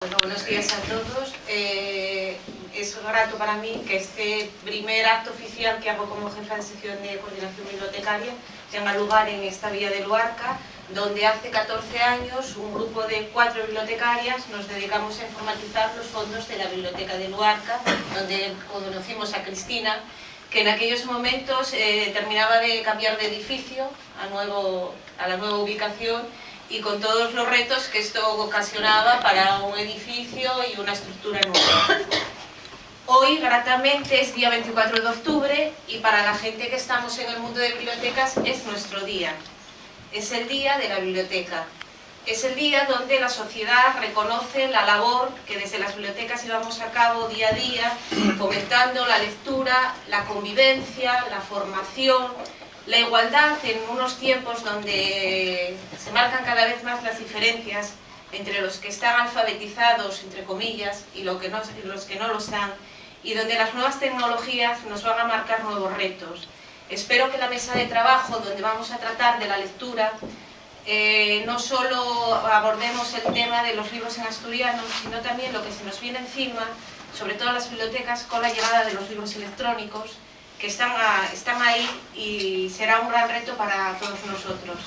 Bueno, buenos días a todos. Es grato para mí que este primer acto oficial que hago como jefa de sección de coordinación bibliotecaria tenga lugar en esta villa de Luarca, donde hace 14 años un grupo de 4 bibliotecarias nos dedicamos a informatizar los fondos de la biblioteca de Luarca, donde conocimos a Cristina, que en aquellos momentos terminaba de cambiar de edificio a la nueva ubicación, y con todos los retos que esto ocasionaba para un edificio y una estructura nueva. Hoy, gratamente, es día 24 de octubre y para la gente que estamos en el mundo de bibliotecas es nuestro día. Es el día de la biblioteca. Es el día donde la sociedad reconoce la labor que desde las bibliotecas llevamos a cabo día a día, fomentando la lectura, la convivencia, la formación, la igualdad en unos tiempos donde se marcan cada vez más las diferencias entre los que están alfabetizados, entre comillas, y los que no lo están, y donde las nuevas tecnologías nos van a marcar nuevos retos. Espero que la mesa de trabajo, donde vamos a tratar de la lectura, no solo abordemos el tema de los libros en asturiano, sino también lo que se nos viene encima, sobre todo las bibliotecas, con la llegada de los libros electrónicos, que están ahí y será un gran reto para todos nosotros.